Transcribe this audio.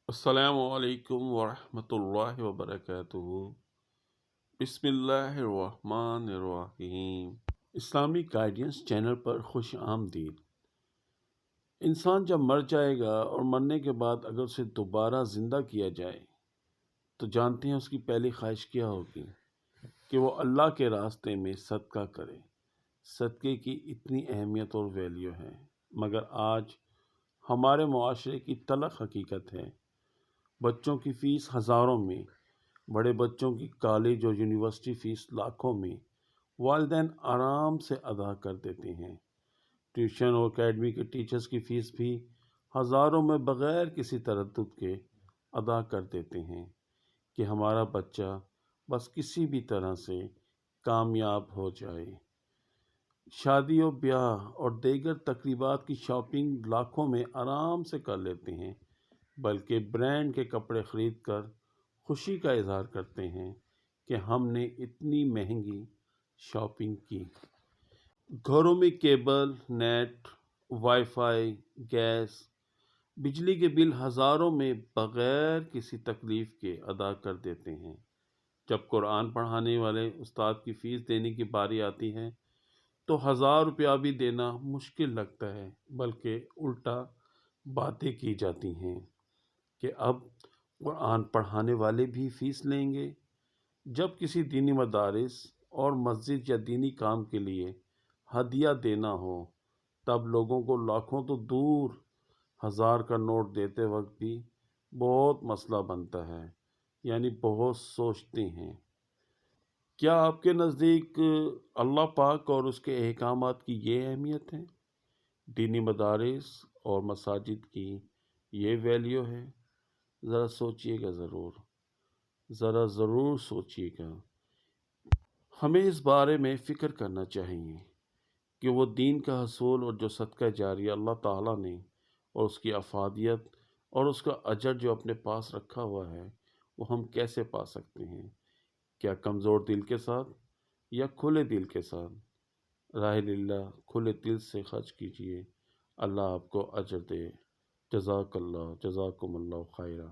السلام علیکم ورحمۃ اللہ وبرکاتہ۔ بسم اللہ الرحمن الرحیم۔ اسلامک گائیڈنس چینل پر خوش آمدید۔ انسان جب مر جائے گا اور مرنے کے بعد اگر اسے دوبارہ زندہ کیا جائے تو جانتے ہیں اس کی پہلی خواہش کیا ہوگی؟ کہ وہ اللہ کے راستے میں صدقہ کرے۔ صدقے کی اتنی اہمیت اور ویلیو ہے، مگر آج ہمارے معاشرے کی تلخ حقیقت ہے، بچوں کی فیس ہزاروں میں، بڑے بچوں کی کالج اور یونیورسٹی فیس لاکھوں میں والدین آرام سے ادا کر دیتے ہیں۔ ٹیوشن اور اکیڈمی کے ٹیچرز کی فیس بھی ہزاروں میں بغیر کسی تردد کے ادا کر دیتے ہیں کہ ہمارا بچہ بس کسی بھی طرح سے کامیاب ہو جائے۔ شادی و بیاہ اور دیگر تقریبات کی شاپنگ لاکھوں میں آرام سے کر لیتے ہیں، بلکہ برانڈ کے کپڑے خرید کر خوشی کا اظہار کرتے ہیں کہ ہم نے اتنی مہنگی شاپنگ کی۔ گھروں میں cable, net, wifi, gas, بجلی کے بل ہزاروں میں بغیر کسی تکلیف کے ادا کر دیتے ہیں۔ جب قرآن پڑھانے والے استاد کی فیس دینے کی باری آتی ہے تو 1000 روپیہ بھی دینا مشکل لگتا ہے، بلکہ الٹا باتیں کی جاتی ہیں کہ اب قرآن پڑھانے والے بھی فیس لیں گے۔ جب کسی دینی مدارس اور مسجد یا دینی کام کے لیے ہدیہ دینا ہو تب لوگوں کو لاکھوں تو دور 1000 کا نوٹ دیتے وقت بھی بہت مسئلہ بنتا ہے، یعنی بہت سوچتے ہیں۔ کیا آپ کے نزدیک اللہ پاک اور اس کے احکامات کی یہ اہمیت ہے؟ دینی مدارس اور مساجد کی یہ ویلیو ہے؟ ذرا سوچئے گا، ضرور سوچئے گا۔ ہمیں اس بارے میں فکر کرنا چاہیے کہ وہ دین کا حصول اور جو صدقہ جاریہ اللہ تعالیٰ نے اور اس کی افادیت اور اس کا اجر جو اپنے پاس رکھا ہوا ہے وہ ہم کیسے پا سکتے ہیں؟ کیا کمزور دل کے ساتھ یا کھلے دل کے ساتھ؟ راہ للہ کھلے دل سے خرچ کیجیے، اللہ آپ کو اجر دے۔ جزاک اللہ، جزاکم اللہ خیرہ۔